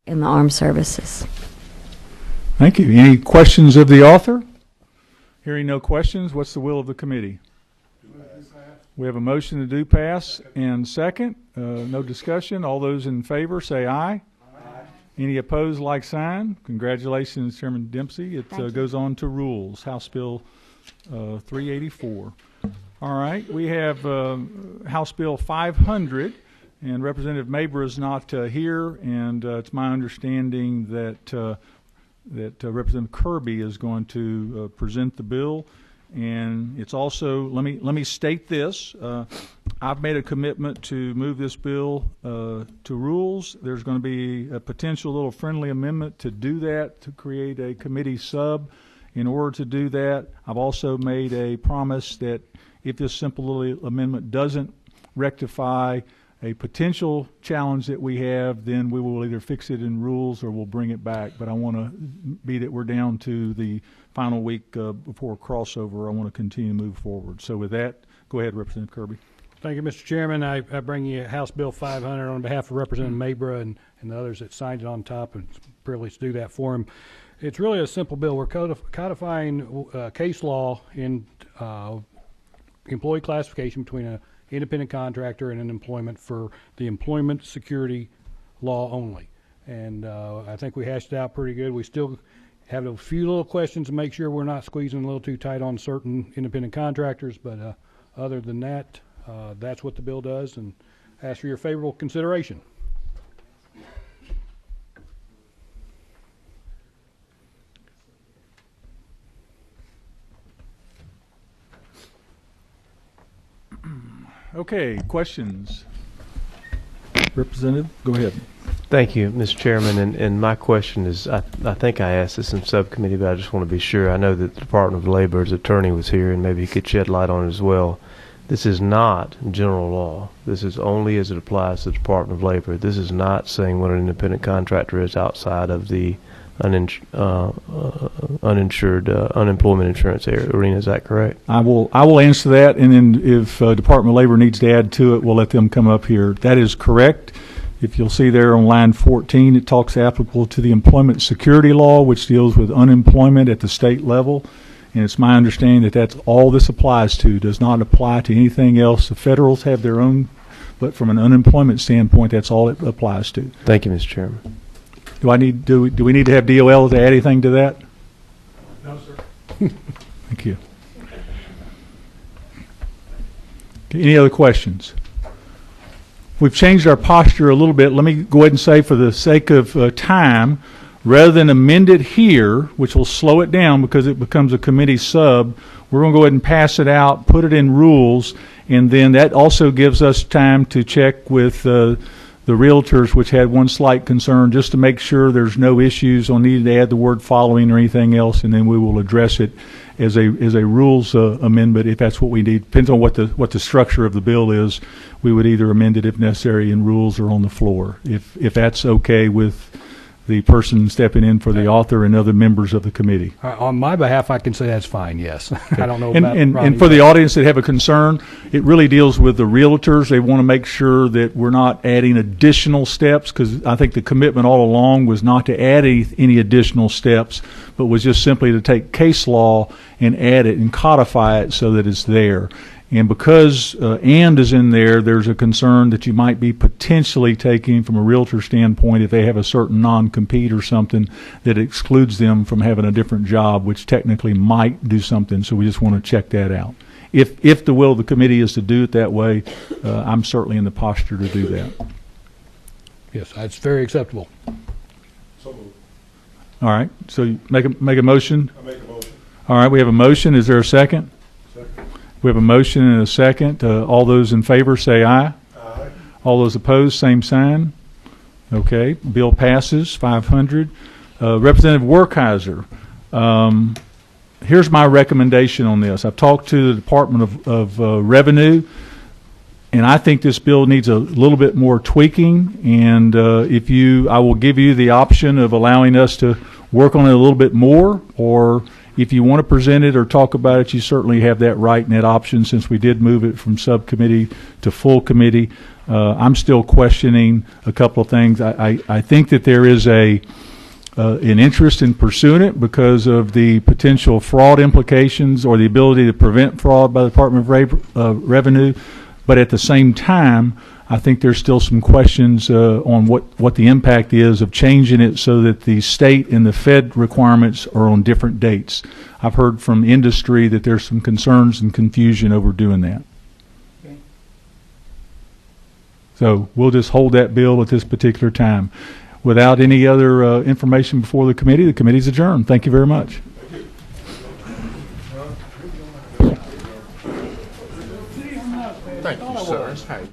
in the armed services. Thank you. Any questions of the author? Hearing no questions, what's the will of the committee? We have a motion to do pass and second. No discussion. All those in favor say aye. Aye. Any opposed, like sign. Congratulations, Chairman Dempsey. It goes on to rules. House Bill 384. All right. We have House Bill 500, and Representative Mabra is not here, and it's my understanding that Representative Kirby is going to present the bill. And it's also, let me state this, I've made a commitment to move this bill to rules. There's going to be a potential little friendly amendment to do that, to create a committee sub. In order to do that, I've also made a promise that if this simple little amendment doesn't rectify a potential challenge that we have, then we will either fix it in rules or we'll bring it back. But I want to be that we're down to the final week before crossover. I want to continue to move forward. So with that, go ahead, Representative Kirby. Thank you, Mr. Chairman. I bring you House Bill 500 on behalf of Representative Mabra and the others that signed it on top, and it's a privilege to do that for him. It's really a simple bill. We're codifying case law in employee classification between an independent contractor and an employment for the employment security law only. And I think we hashed it out pretty good. We still have a few little questions to make sure we're not squeezing a little too tight on certain independent contractors, but other than that, that's what the bill does, and ask for your favorable consideration. Okay, questions? Representative, go ahead. Thank you, Mr. Chairman. And my question is, I think I asked this in subcommittee, but I just want to be sure. I know that the Department of Labor's attorney was here, and maybe he could shed light on it as well. This is not general law. This is only as it applies to the Department of Labor. This is not saying what an independent contractor is outside of the uninsured unemployment insurance arena. Is that correct? I will answer that, and then if Department of Labor needs to add to it, we'll let them come up here. That is correct. If you'll see there on line 14, it talks applicable to the employment security law, which deals with unemployment at the state level. And it's my understanding that that's all this applies to, does not apply to anything else. The federals have their own, but from an unemployment standpoint, that's all it applies to. Thank you, Mr. Chairman. Do we need to have DOL to add anything to that? No, sir. Thank you. Okay, any other questions? We've changed our posture a little bit. Let me go ahead and say, for the sake of time, rather than amend it here, which will slow it down because it becomes a committee sub, we're going to go ahead and pass it out, put it in rules, and then that also gives us time to check with the realtors, which had one slight concern, just to make sure there's no issues on needing to add the word following or anything else, and then we will address it as a rules amendment if that's what we need. Depends on what the structure of the bill is. We would either amend it if necessary in rules or on the floor. If that's okay with the person stepping in for the author and other members of the committee. On my behalf, I can say that's fine, yes. Okay. I don't know and for the audience that have a concern, it really deals with the realtors. They want to make sure that we're not adding additional steps, because I think the commitment all along was not to add any additional steps, but was just simply to take case law and add it and codify it so that it's there. And because and is in there, there's a concern that you might be potentially taking from a realtor standpoint if they have a certain non-compete or something that excludes them from having a different job, which technically might do something. So we just want to check that out. If the will of the committee is to do it that way, I'm certainly in the posture to do that. Yes, that's very acceptable. So moved. All right. So you make a motion? I make a motion. All right. We have a motion. Is there a second? We have a motion and a second. All those in favor say aye. Aye. All those opposed, same sign. Okay. Bill passes. 500. Representative Werkheiser, here's my recommendation on this. I've talked to the Department of Revenue, and I think this bill needs a little bit more tweaking. And I will give you the option of allowing us to work on it a little bit more, or if you want to present it or talk about it, you certainly have that right and that option, since we did move it from subcommittee to full committee. I'm still questioning a couple of things. I think that there is an interest in pursuing it because of the potential fraud implications or the ability to prevent fraud by the Department of Revenue. But at the same time, I think there's still some questions on what the impact is of changing it so that the state and the Fed requirements are on different dates. I've heard from industry that there's some concerns and confusion over doing that. Okay. So we'll just hold that bill at this particular time. Without any other information before the committee's adjourned. Thank you very much. Thank you, sir.